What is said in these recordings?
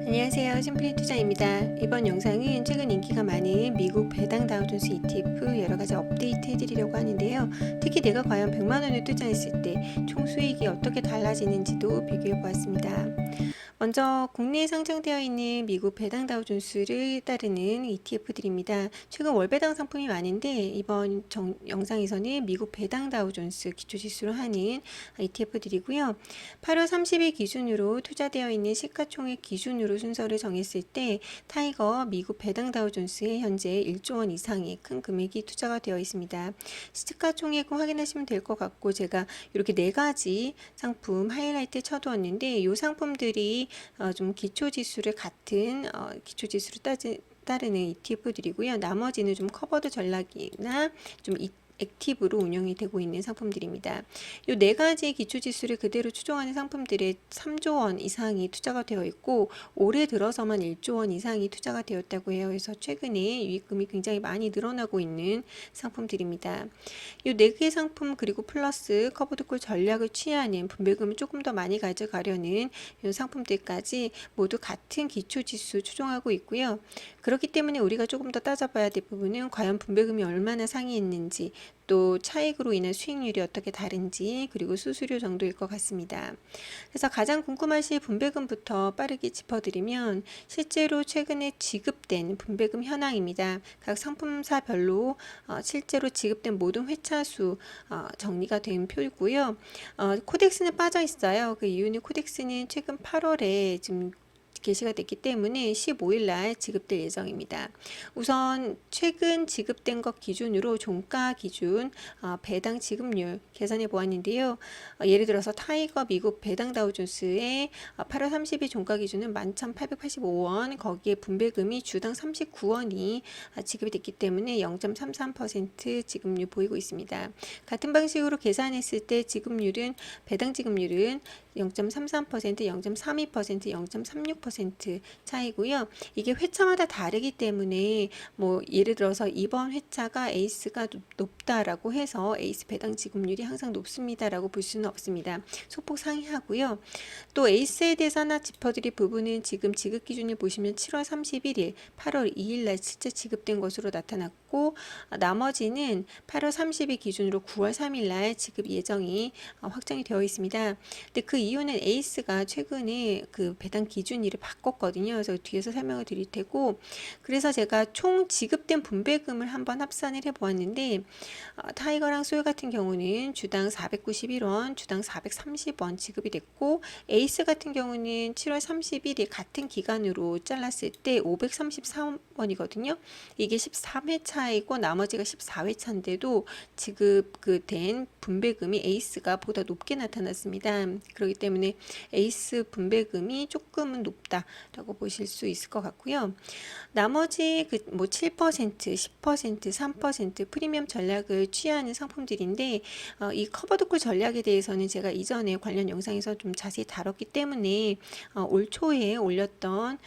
안녕하세요. 심플리 투자입니다. 이번 영상은 최근 인기가 많은 미국 배당 다우존스 ETF 여러가지 업데이트 해드리려고 하는데요. 특히 내가 과연 100만원을 투자했을 때 총 수익이 어떻게 달라지는지도 비교해 보았습니다. 먼저 국내에 상장되어 있는 미국 배당 다우존스를 따르는 ETF들입니다. 최근 월배당 상품이 많은데 이번 영상에서는 미국 배당 다우존스 기초지수로 하는 ETF들이고요. 8월 30일 기준으로 투자되어 있는 시가총액 기준으로 순서를 정했을 때 타이거 미국 배당 다우존스에 현재 1조 원 이상의 큰 금액이 투자가 되어 있습니다. 시가총액은 확인하시면 될 것 같고, 제가 이렇게 4가지 상품 하이라이트 쳐두었는데 이 상품들이 좀 기초지수를 같은 기초지수를 따르는 ETF들이고요. 나머지는 좀 커버드 전략이나 좀 액티브로 운영이 되고 있는 상품들입니다. 이 4가지 기초지수를 그대로 추종하는 상품들에 3조 원 이상이 투자가 되어 있고, 올해 들어서만 1조 원 이상이 투자가 되었다고 해요. 그래서 최근에 유입금이 굉장히 많이 늘어나고 있는 상품들입니다. 이 4개 상품 그리고 플러스 커버드콜 전략을 취하는 분배금을 조금 더 많이 가져가려는 이 상품들까지 모두 같은 기초지수 추종하고 있고요. 그렇기 때문에 우리가 조금 더 따져봐야 될 부분은 과연 분배금이 얼마나 상이했는지, 또 차익으로 인한 수익률이 어떻게 다른지, 그리고 수수료 정도일 것 같습니다. 그래서 가장 궁금하신 분배금부터 빠르게 짚어드리면, 실제로 최근에 지급된 분배금 현황입니다. 각 상품사별로 실제로 지급된 모든 회차수 정리가 된 표이고요. 코덱스는 빠져 있어요. 그 이유는 코덱스는 최근 8월에 지금 게시가 됐기 때문에 15일 날 지급될 예정입니다. 우선 최근 지급된 것 기준으로 종가 기준 배당 지급률 계산해 보았는데요. 예를 들어서 타이거 미국 배당 다우존스의 8월 30일 종가 기준은 11,885원, 거기에 분배금이 주당 39원이 지급이 됐기 때문에 0.33% 지급률 보이고 있습니다. 같은 방식으로 계산했을 때 배당 지급률은 0.33%, 0.32%, 0.36% 차이고요. 이게 회차마다 다르기 때문에 뭐 예를 들어서 이번 회차가 에이스가 높다라고 해서 에이스 배당 지급률이 항상 높습니다라고 볼 수는 없습니다. 소폭 상이하고요. 또 에이스에 대해서 하나 짚어드릴 부분은 지금 지급 기준을 보시면 7월 31일, 8월 2일 날 실제 지급된 것으로 나타났고, 나머지는 8월 30일 기준으로 9월 3일 날 지급 예정이 확정이 되어 있습니다. 근데 그 이유는 에이스가 최근에 그 배당 기준일을 바꿨거든요. 그래서 뒤에서 설명을 드릴 테고, 그래서 제가 총 지급된 분배금을 한번 합산을 해 보았는데, 타이거랑 소요 같은 경우는 주당 491원, 주당 430원 지급이 됐고, 에이스 같은 경우는 7월 30일이 같은 기간으로 잘랐을 때 533원이거든요. 이게 13회차이고 나머지가 14회차인데도 지급된 분배금이 에이스가 보다 높게 나타났습니다. 그렇기 때문에 에이스 분배금이 조금은 높다라고 보실 수 있을 것 같고요. 나머지 뭐 7%, 10%, 3% 프리미엄 전략을 취하는 상품들인데, 이 커버드콜 전략에 대해서는 제가 이전에 관련 영상에서 좀 자세히 다뤘기 때문에 올 초에 올렸던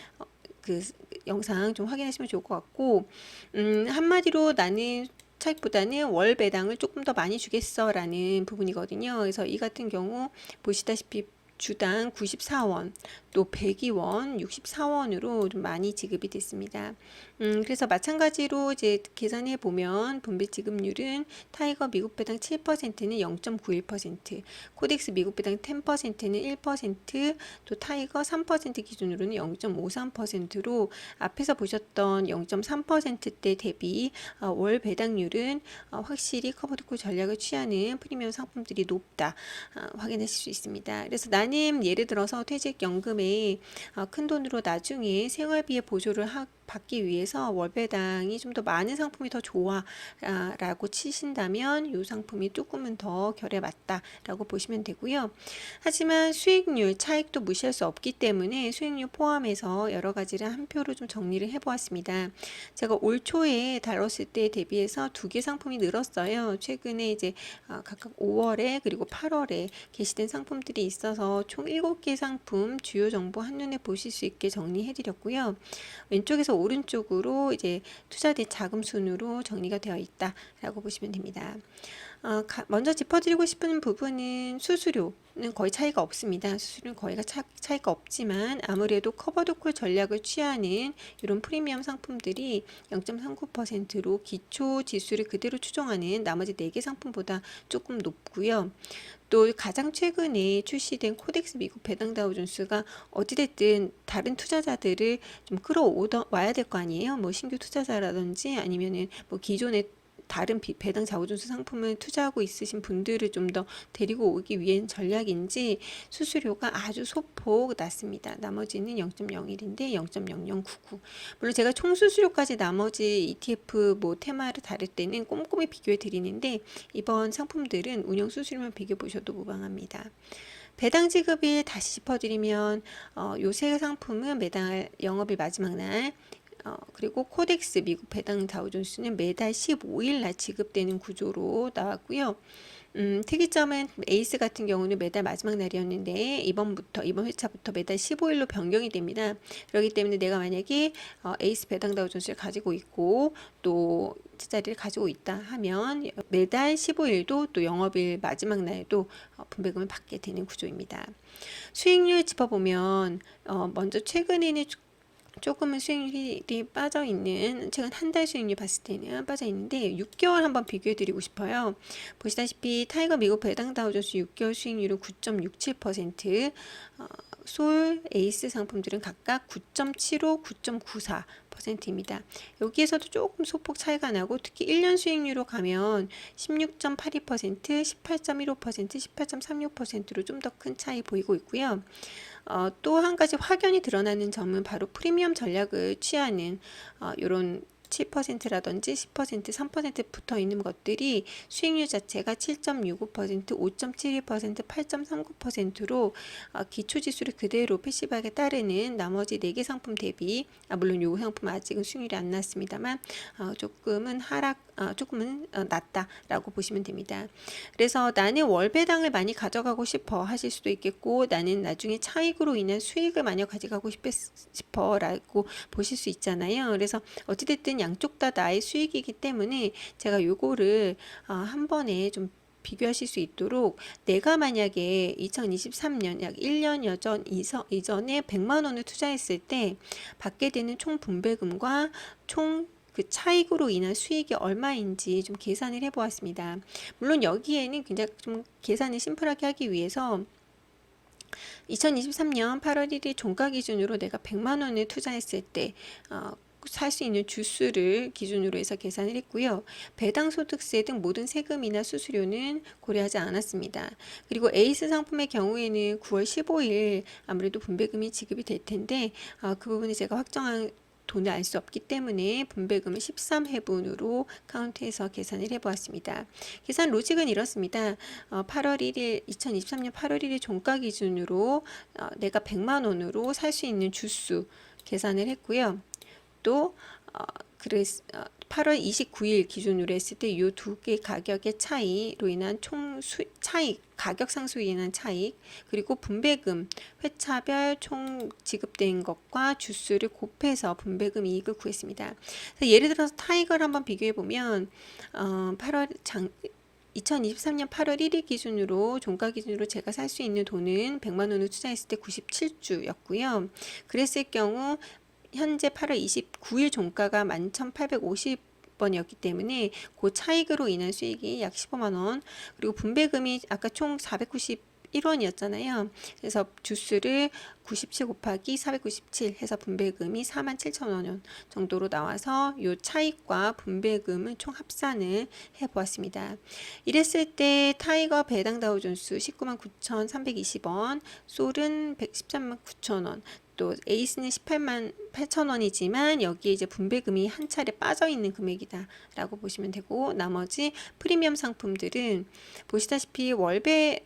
그 영상 좀 확인하시면 좋을 것 같고, 한마디로 나는 차익보다는 월 배당을 조금 더 많이 주겠어 라는 부분이거든요. 그래서 이 같은 경우 보시다시피 주당 94원, 또 102원, 64원으로 좀 많이 지급이 됐습니다. 그래서 마찬가지로 이제 계산해 보면 분배 지급률은 타이거 미국 배당 7%는 0.91%, 코덱스 미국 배당 10%는 1%, 또 타이거 3% 기준으로는 0.53%로 앞에서 보셨던 0.3%대 대비 월 배당률은 확실히 커버드콜 전략을 취하는 프리미엄 상품들이 높다 확인하실 수 있습니다. 그래서 나는 예를 들어서 퇴직연금에 큰 돈으로 나중에 생활비에 보조를 받기 위해서 월배당이 좀 더 많은 상품이 더 좋아 라고 치신다면 이 상품이 조금은 더 결에 맞다 라고 보시면 되고요. 하지만 수익률 차익도 무시할 수 없기 때문에 수익률 포함해서 여러 가지를 한 표로 좀 정리를 해 보았습니다. 제가 올 초에 다뤘을 때 대비해서 2개 상품이 늘었어요. 최근에 이제 각각 5월에 그리고 8월에 게시된 상품들이 있어서 해서 총 7개 상품 주요 정보 한눈에 보실 수 있게 정리해 드렸고요. 왼쪽에서 오른쪽으로 이제 투자된 자금 순으로 정리가 되어 있다라고 보시면 됩니다. 먼저 짚어드리고 싶은 부분은 수수료는 거의 차이가 없습니다. 수수료는 거의가 차이가 없지만 아무래도 커버드콜 전략을 취하는 이런 프리미엄 상품들이 0.39%로 기초 지수를 그대로 추종하는 나머지 4개 상품보다 조금 높고요. 또 가장 최근에 출시된 코덱스 미국 배당 다우존스가 어찌됐든 다른 투자자들을 좀 끌어와야 될 거 아니에요. 뭐 신규 투자자라든지 아니면은 뭐 기존의 다른 배당 자우존스 상품을 투자하고 있으신 분들을 좀 더 데리고 오기 위한 전략인지 수수료가 아주 소폭 낮습니다. 나머지는 0.01인데 0.0099. 물론 제가 총 수수료까지 나머지 ETF 뭐 테마를 다룰 때는 꼼꼼히 비교해 드리는데 이번 상품들은 운영 수수료만 비교해 보셔도 무방합니다. 배당 지급일 다시 짚어드리면 요 세 상품은 매달 영업일 마지막 날 그리고 코덱스 미국 배당 다우존스는 매달 15일 날 지급되는 구조로 나왔고요. 특이점은 에이스 같은 경우는 매달 마지막 날이었는데 이번 회차부터 매달 15일로 변경이 됩니다. 그렇기 때문에 내가 만약에 에이스 배당 다우존스를 가지고 있고 또 자리를 가지고 있다 하면 매달 15일도 또 영업일 마지막 날에도 분배금을 받게 되는 구조입니다. 수익률 짚어보면 먼저 최근에는 조금은 수익률이 빠져있는, 최근 한 달 수익률 봤을 때는 빠져있는데 6개월 한번 비교해 드리고 싶어요. 보시다시피 타이거 미국 배당 다우존스 6개월 수익률은 9.67%, 솔, 에이스 상품들은 각각 9.75, 9.94%입니다. 여기에서도 조금 소폭 차이가 나고 특히 1년 수익률로 가면 16.82%, 18.15%, 18.36%로 좀 더 큰 차이 보이고 있고요. 또 한 가지 확연히 드러나는 점은 바로 프리미엄 전략을 취하는 이런 7%라든지 10%, 3% 붙어 있는 것들이 수익률 자체가 7.65%, 5.72%, 8.39%로 기초 지수를 그대로 패시브하게 따르는 나머지 4개 상품 대비, 물론 요 상품 아직은 수익률이 안 났습니다만 조금은 낮다라고 보시면 됩니다. 그래서 나는 월 배당을 많이 가져가고 싶어 하실 수도 있겠고, 나는 나중에 차익으로 인한 수익을 많이 가져가고 싶어라고 보실 수 있잖아요. 그래서 어찌됐든 양쪽 다 나의 수익이기 때문에 제가 요거를 한 번에 좀 비교하실 수 있도록, 내가 만약에 2023년 약 1년 이전에 100만 원을 투자했을 때 받게 되는 총 분배금과 총 그 차익으로 인한 수익이 얼마인지 좀 계산을 해 보았습니다. 물론 여기에는 굉장히 좀 계산을 심플하게 하기 위해서 2023년 8월 1일 종가 기준으로 내가 100만 원을 투자했을 때 살 수 있는 주수를 기준으로 해서 계산을 했고요. 배당 소득세 등 모든 세금이나 수수료는 고려하지 않았습니다. 그리고 에이스 상품의 경우에는 9월 15일 아무래도 분배금이 지급이 될 텐데 그 부분을 제가 확정한 돈을 알 수 없기 때문에 분배금을 13회분으로 카운트해서 계산을 해보았습니다. 계산 로직은 이렇습니다. 2023년 8월 1일 종가 기준으로 내가 100만 원으로 살 수 있는 주수 계산을 했고요. 또 8월 29일 기준으로 했을 때 이 두 개 가격의 차이로 인한 총 차익, 가격 상승으로 인한 차익, 그리고 분배금, 회차별 총 지급된 것과 주수를 곱해서 분배금 이익을 구했습니다. 예를 들어서 타이거를 한번 비교해 보면 2023년 8월 1일 기준으로 종가 기준으로 제가 살 수 있는 돈은 100만 원을 투자했을 때 97주였고요. 그랬을 경우 현재 8월 29일 종가가 11,850원이었기 때문에 그 차익으로 인한 수익이 약 15만 원, 그리고 분배금이 아까 총 491원이었잖아요. 그래서 주수를 97 곱하기 497 해서 분배금이 47,000원 정도로 나와서 이 차익과 분배금을 총 합산을 해보았습니다. 이랬을 때 타이거 배당 다우존스 199,320원, 솔은 113,900원, 또 에이스는 188,000원이지만 여기에 이제 분배금이 한 차례 빠져 있는 금액이다 라고 보시면 되고, 나머지 프리미엄 상품들은 보시다시피 월배당이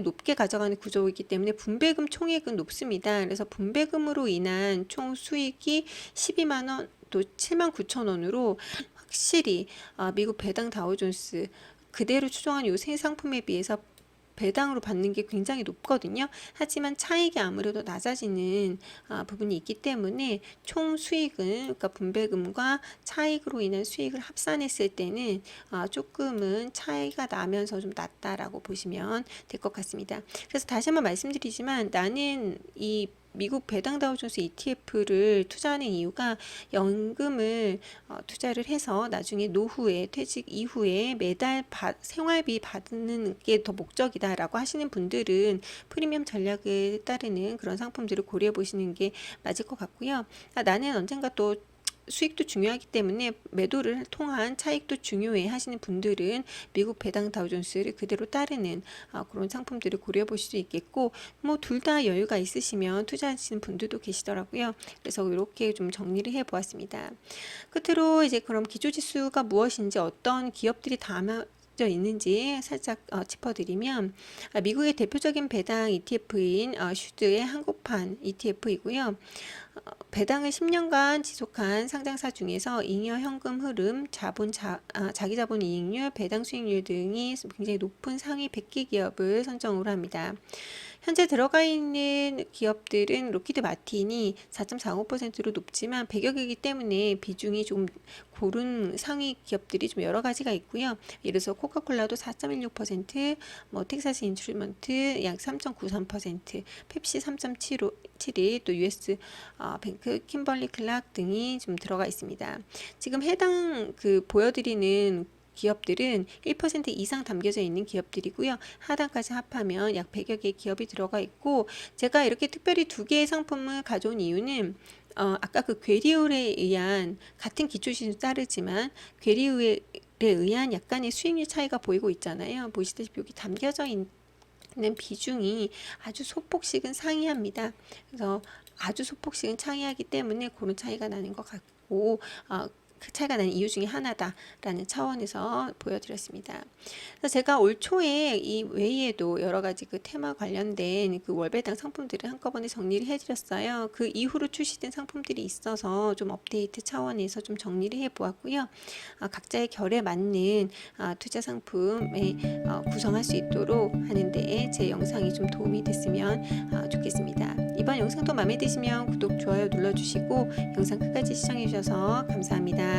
높게 가져가는 구조이기 때문에 분배금 총액은 높습니다. 그래서 분배금으로 인한 총 수익이 12만원 또 79,000원으로 확실히 미국 배당 다우존스 그대로 추정한 요 세 상품에 비해서 배당으로 받는 게 굉장히 높거든요. 하지만 차익이 아무래도 낮아지는 부분이 있기 때문에 총 수익은, 그러니까 분배금과 차익으로 인한 수익을 합산했을 때는 조금은 차이가 나면서 좀 낮다라고 보시면 될 것 같습니다. 그래서 다시 한번 말씀드리지만, 나는 이 미국 배당 다우존스 ETF를 투자하는 이유가, 연금을 투자를 해서 나중에 노후에, 퇴직 이후에 매달 생활비 받는 게 더 목적이다라고 하시는 분들은 프리미엄 전략을 따르는 그런 상품들을 고려해 보시는 게 맞을 것 같고요. 나는 언젠가 또 수익도 중요하기 때문에 매도를 통한 차익도 중요해 하시는 분들은 미국 배당 다우존스를 그대로 따르는 그런 상품들을 고려해 보실 수 있겠고, 뭐 둘 다 여유가 있으시면 투자하시는 분들도 계시더라고요. 그래서 이렇게 좀 정리를 해 보았습니다. 끝으로 이제 그럼 기초지수가 무엇인지, 어떤 기업들이 담아져 있는지 살짝 짚어드리면, 미국의 대표적인 배당 ETF인 슈드의 한국판 ETF이고요. 배당을 10년간 지속한 상장사 중에서 잉여 현금 흐름, 자기 자본 이익률, 배당 수익률 등이 굉장히 높은 상위 100개 기업을 선정을 합니다. 현재 들어가 있는 기업들은 로키드 마틴이 4.45%로 높지만 100여 개이기 때문에 비중이 좀 고른 상위 기업들이 좀 여러 가지가 있고요. 예를 들어서 코카콜라도 4.16%, 뭐 텍사스 인슈먼트 약 3.93%, 펩시 3.71, 또 US 뱅크, 킴벌리 클락 등이 좀 들어가 있습니다. 지금 해당 보여드리는 기업들은 1% 이상 담겨져 있는 기업들이고요. 하단까지 합하면 약 100여 개의 기업이 들어가 있고, 제가 이렇게 특별히 두 개의 상품을 가져온 이유는 아까 그 괴리율에 의한, 같은 기초지수 따르지만 괴리율에 의한 약간의 수익률 차이가 보이고 있잖아요. 보시다시피 여기 담겨져 있는 비중이 아주 소폭씩은 상이합니다. 그래서 아주 소폭씩은 상이하기 때문에 그런 차이가 나는 것 같고, 그 차이가 나는 이유 중에 하나다라는 차원에서 보여드렸습니다. 그래서 제가 올 초에 이 외에도 여러 가지 그 테마 관련된 그 월배당 상품들을 한꺼번에 정리를 해드렸어요. 그 이후로 출시된 상품들이 있어서 좀 업데이트 차원에서 좀 정리를 해보았고요. 각자의 결에 맞는 투자 상품에 구성할 수 있도록 하는데 제 영상이 좀 도움이 됐으면 좋겠습니다. 이번 영상도 마음에 드시면 구독, 좋아요 눌러주시고 영상 끝까지 시청해주셔서 감사합니다.